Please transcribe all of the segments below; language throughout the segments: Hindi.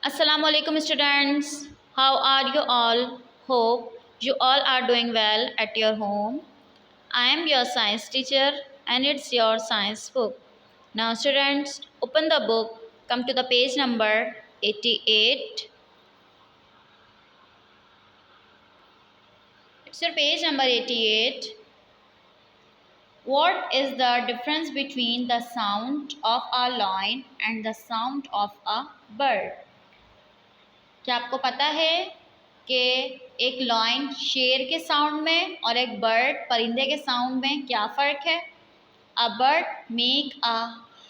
Assalamualaikum students. How are you all? Hope you all are doing well at your home. I am your science teacher and it's your science book. Now students, open the book, come to the page number 88. It's your page number 88. What is the difference between the sound of a lion and the sound of a bird? क्या आपको पता है कि एक लॉयन शेर के साउंड में और एक बर्ड परिंदे के साउंड में क्या फ़र्क है? A bird make a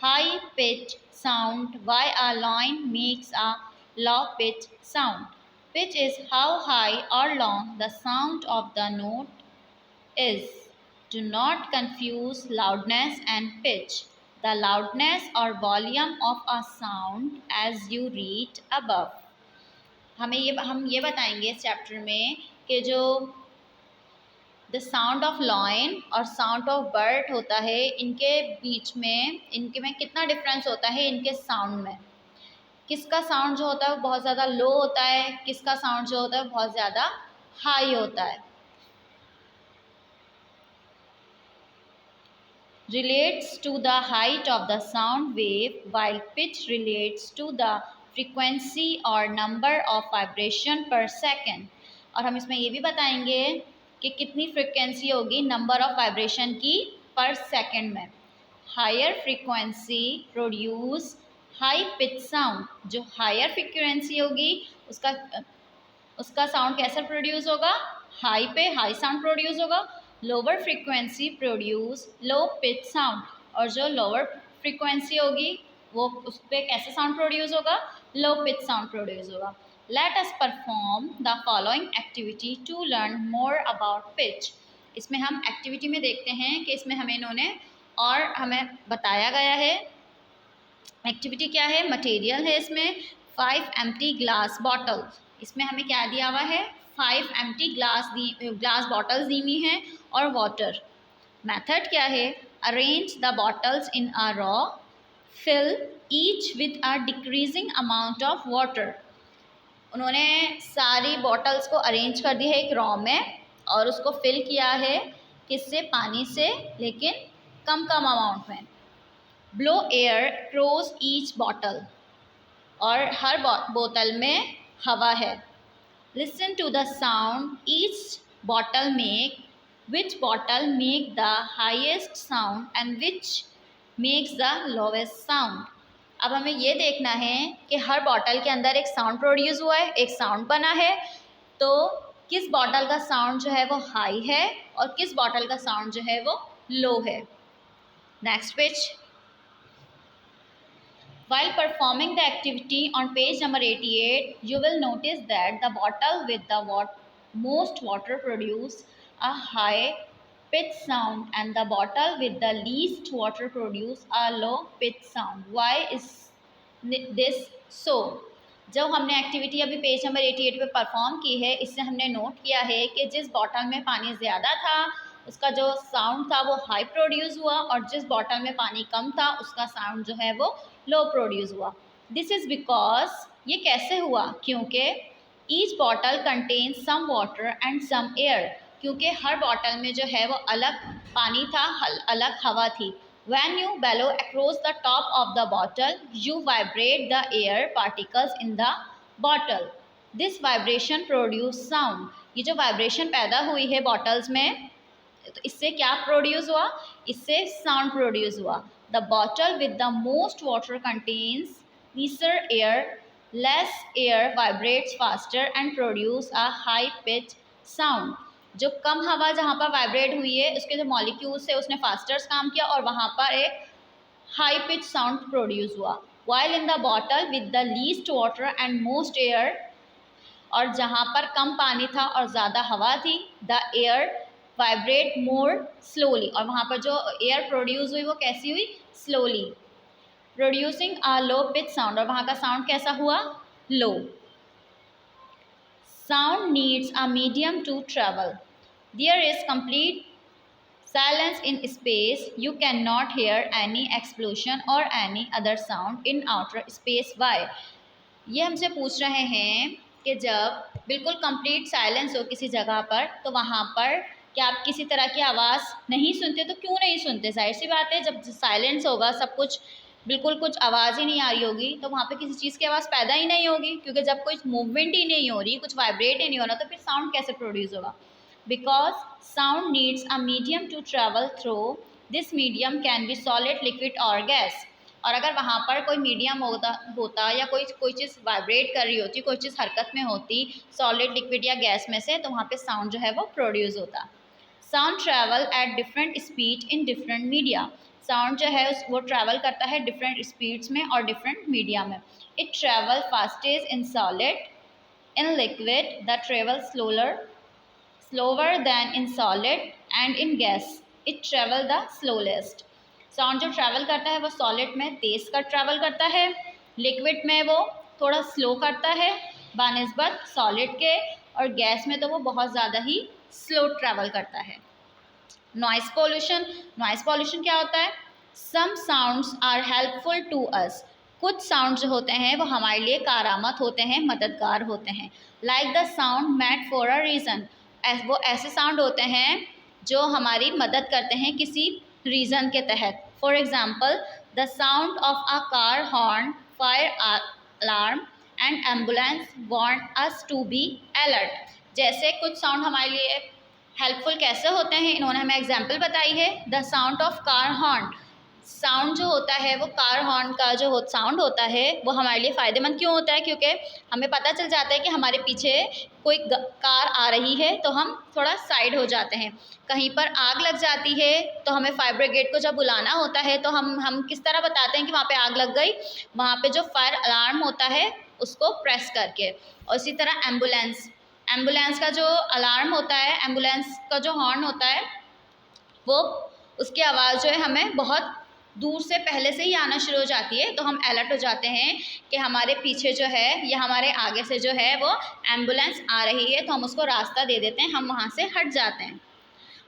high pitch sound why a lion makes a low pitch sound. Pitch is how high or long the sound of the note is. Do not confuse loudness and pitch. The loudness or volume of a sound as you read above. हम ये बताएंगे इस चैप्टर में कि जो द साउंड ऑफ लॉयन और साउंड ऑफ बर्ड होता है इनके बीच में इनके में कितना डिफरेंस होता है इनके साउंड में. किसका साउंड जो होता है वो बहुत ज़्यादा लो होता है, किसका साउंड जो होता है बहुत ज़्यादा हाई होता है. Relates to the height of the sound wave while pitch relates to the frequency और number of vibration per second. और हम इसमें ये भी बताएंगे कि कितनी फ्रीक्वेंसी होगी नंबर ऑफ वाइब्रेशन की पर सेकेंड में. Higher frequency produce high pitch sound. जो हायर फ्रीक्वेंसी होगी उसका साउंड कैसा प्रोड्यूस होगा? हाई पे हाई साउंड प्रोड्यूस होगा. Lower frequency produce low pitch sound. और जो लोअर फ्रीक्वेंसी होगी वो उस पर कैसा साउंड प्रोड्यूस होगा? लो पिच साउंड प्रोड्यूस होगा. Let us perform the following activity to learn more about pitch. इसमें हम एक्टिविटी में देखते हैं कि इसमें हमें बताया गया है. एक्टिविटी क्या है? मटेरियल है इसमें 5 एम्प्टी ग्लास बॉटल. इसमें हमें क्या दिया हुआ है? 5 एम्प्टी ग्लास बॉटल्स दी हुई हैं और वाटर. मेथड क्या है? Arrange the bottles in a row, fill each with a decreasing amount of water. उन्होंने सारी बॉटल्स को अरेंज कर दी है एक रॉ में और उसको फिल किया है किससे? पानी से, लेकिन कम कम अमाउंट में. Blow air across each bottle. और हर बोतल में हवा है. Listen to the sound each bottle make. Which bottle make the highest sound and which makes the lowest sound. अब हमें ये देखना है कि हर बॉटल के अंदर एक साउंड प्रोड्यूस हुआ है, एक साउंड बना है, तो किस बॉटल का साउंड जो है वो हाई है और किस बॉटल का साउंड जो है वो लो है. Next page. While performing the activity on page number 88, you will notice that the bottle with the most water produce a high pitch sound and the bottle with the least water produce a low pitch sound. Why is this so? जब हमने एक्टिविटी अभी पेज नंबर 88 पे परफॉर्म की है, इससे हमने नोट किया है कि जिस बॉटल में पानी ज़्यादा था उसका जो साउंड था वो हाई प्रोड्यूस हुआ और जिस बॉटल में पानी कम था उसका साउंड जो है वो लो प्रोड्यूस हुआ. दिस इज़ बिकॉज ये कैसे हुआ? क्योंकि each bottle contain some water and some air. क्योंकि हर बॉटल में जो है वो अलग पानी था, अलग हवा थी. When you bellow across the top of the bottle, you vibrate the air particles in the bottle. This vibration produce sound. ये जो वाइब्रेशन पैदा हुई है बॉटल्स में, तो इससे क्या प्रोड्यूस हुआ? इससे साउंड प्रोड्यूस हुआ. The bottle with the most water contains nearer air. Less air vibrates faster and produce a high pitch sound. जो कम हवा जहाँ पर वाइब्रेट हुई है उसके जो मॉलिक्यूल्स है उसने फास्टर्स काम किया और वहाँ पर एक हाई पिच साउंड प्रोड्यूस हुआ. While in the bottle with the least water and most air. और जहाँ पर कम पानी था और ज़्यादा हवा थी, the air vibrate more slowly. और वहाँ पर जो एयर प्रोड्यूस हुई वो कैसी हुई? Slowly, producing a low pitch sound. और वहाँ का साउंड कैसा हुआ? Low. Sound needs a medium to travel. There is complete silence in space. You cannot hear any explosion or any other sound in outer space. Why? ये हमसे पूछ रहे हैं कि जब बिल्कुल कंप्लीट साइलेंस हो किसी जगह पर तो वहाँ पर क्या आप किसी तरह की आवाज़ नहीं सुनते? तो क्यों नहीं सुनते? ज़ाहिर सी बात है, जब साइलेंस होगा, सब कुछ बिल्कुल कुछ आवाज़ ही नहीं आ रही होगी, तो वहाँ पे किसी चीज़ की आवाज़ पैदा ही नहीं होगी, क्योंकि जब कोई मूवमेंट ही नहीं हो रही, कुछ वाइब्रेट ही नहीं हो रहा, तो फिर साउंड कैसे प्रोड्यूस होगा? Because sound needs a medium to travel through. This medium can be solid, liquid और गैस। और अगर वहाँ पर कोई मीडियम होता या कोई चीज़ वाइब्रेट कर रही होती, कोई चीज़ हरकत में होती, सॉलिड, लिक्विड या गैस में से, तो वहाँ पे साउंड जो है वो प्रोड्यूस होता। Sound travel at different speed in different media. Sound जो है वो ट्रैवल करता है डिफरेंट स्पीड्स में और डिफरेंट मीडिया में। It travel fastest in solid, in liquid the travel slower than in solid, and in gas it travel the slowest। Sound जो ट्रैवल करता है वो सॉलिड में तेज़ का ट्रैवल करता है, लिक्विड में वो थोड़ा स्लो करता है बानिस्बत सॉलिड के, और गैस में तो वो बहुत ज़्यादा ही स्लो ट्रैवल करता है। Noise pollution. नॉइज़ पोल्यूशन क्या होता है? Some sounds are helpful to us. कुछ साउंड जो होते हैं वो हमारे लिए कारामद होते हैं, मददगार होते हैं। Like the sound made for a reason. वो ऐसे साउंड होते हैं जो हमारी मदद करते हैं किसी रीज़न के तहत। For example, the sound of a car horn, fire alarm and ambulance warn us to be alert. जैसे कुछ साउंड हमारे लिए हेल्पफुल कैसे होते हैं, इन्होंने हमें एग्जाम्पल बताई है। The sound of car horn. Sound जो होता है वो कार हॉर्न का जो साउंड होता है वो हमारे लिए फ़ायदेमंद क्यों होता है? क्योंकि हमें पता चल जाता है कि हमारे पीछे कोई कार आ रही है, तो हम थोड़ा साइड हो जाते हैं। कहीं पर आग लग जाती है तो हमें फायर ब्रिगेड को जब बुलाना होता है तो हम किस तरह बताते हैं कि वहाँ पे आग लग गई? वहाँ पे जो फायर अलार्म होता है उसको प्रेस करके। और इसी तरह एम्बुलेंस, एम्बुलेंस का जो अलार्म होता है, एम्बुलेंस का जो हॉर्न होता है, वो उसकी आवाज़ जो है हमें बहुत दूर से पहले से ही आना शुरू हो जाती है, तो हम अलर्ट हो जाते हैं कि हमारे पीछे जो है या हमारे आगे से जो है वो एम्बुलेंस आ रही है, तो हम उसको रास्ता दे देते हैं, हम वहाँ से हट जाते हैं।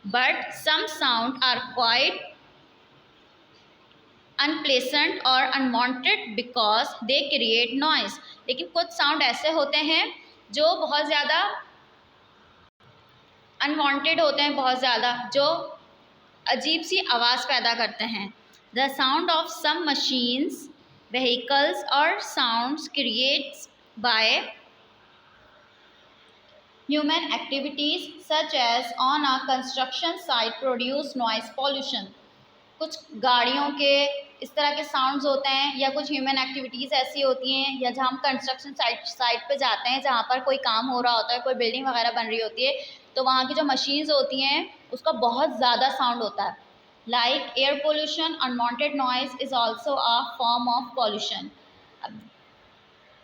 But some sound are quite unpleasant और unwanted because they create noise. लेकिन कुछ साउंड ऐसे होते हैं जो बहुत ज़्यादा अनवांटेड होते हैं, बहुत ज़्यादा जो अजीब सी आवाज़ पैदा करते हैं। The sound of some machines, vehicles और sounds creates by human activities such as on a construction site produce noise pollution. कुछ गाड़ियों के इस तरह के साउंड्स होते हैं, या कुछ ह्यूमन एक्टिविटीज़ ऐसी होती हैं, या जहाँ हम कंस्ट्रक्शन साइट पे जाते हैं जहाँ पर कोई काम हो रहा होता है, कोई बिल्डिंग वगैरह बन रही होती है, तो वहाँ की जो मशीन्स होती हैं उसका बहुत ज़्यादा साउंड होता है। Like air pollution, unwanted noise is also a form of pollution.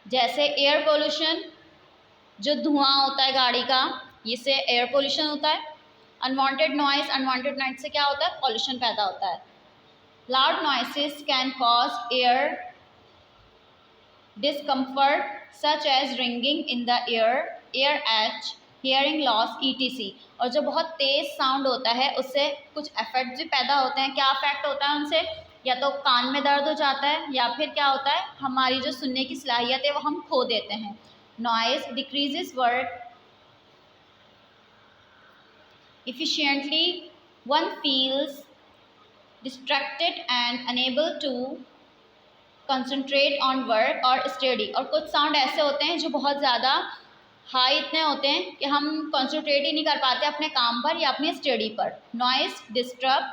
जैसे एयर पोल्यूशन, जो धुआं होता है गाड़ी का, इससे एयर पोल्यूशन होता है। अनवांटेड नॉइज़, अनवांटेड नॉइज़ से क्या होता है? पॉल्यूशन पैदा होता है। Loud noises can cause ear discomfort such as ringing in the ear, ear ache, hearing loss etc। और जो बहुत तेज़ साउंड होता है उससे कुछ इफेक्ट भी पैदा होते हैं। क्या इफेक्ट होता है उनसे? या तो कान में दर्द हो जाता है, या फिर क्या होता है, हमारी जो सुनने की सलाहियत है वो हम खो देते हैं। Noise decreases work efficiently, one feels distracted and unable to concentrate on work और स्टडी। और कुछ साउंड ऐसे होते हैं जो बहुत ज़्यादा हाई इतने होते हैं कि हम कंसंट्रेट ही नहीं कर पाते अपने काम पर या अपनी स्टडी पर। Noise disturb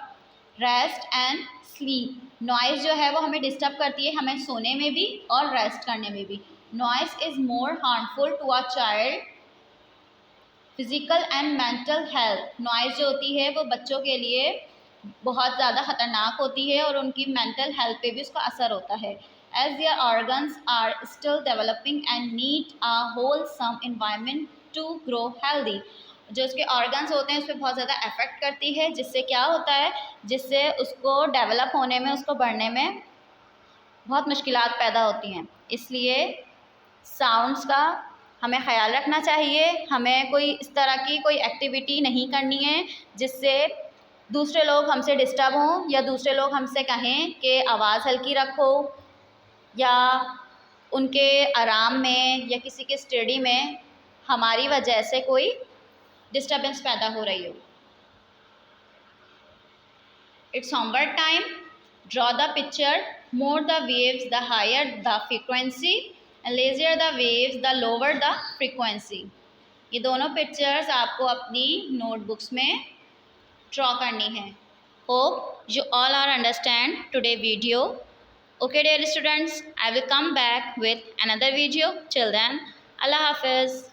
rest and sleep. Noise जो है वो हमें डिस्टर्ब करती है, हमें सोने में भी और रेस्ट करने में भी। Noise is more harmful to a child physical and mental health. Noise जो होती है वो बच्चों के लिए बहुत ज़्यादा ख़तरनाक होती है और उनकी मेंटल हेल्थ पे भी उसका असर होता है। As their organs are still developing and need a wholesome environment to grow healthy. जो उसके ऑर्गन्स होते हैं उस पर बहुत ज़्यादा अफेक्ट करती है, जिससे क्या होता है, जिससे उसको डेवलप होने में, उसको बढ़ने में बहुत मुश्किलात पैदा होती हैं। इसलिए साउंड्स का हमें ख्याल रखना चाहिए। हमें कोई इस तरह की कोई एक्टिविटी नहीं करनी है जिससे दूसरे लोग हमसे डिस्टर्ब हों, या दूसरे लोग हमसे कहें कि आवाज़ हल्की रखो, या उनके आराम में या किसी के स्टडी में हमारी वजह से कोई डिस्टर्बेंस पैदा हो रही हो। It's homework time. Draw the picture. More the waves the higher the frequency and lesser the waves the lower the frequency. ये दोनों पिक्चर्स आपको अपनी नोटबुक्स में ड्रॉ करनी है। Hope you all are understand today video. Okay dear students, I will come back with another video. Till then, Allah Hafiz.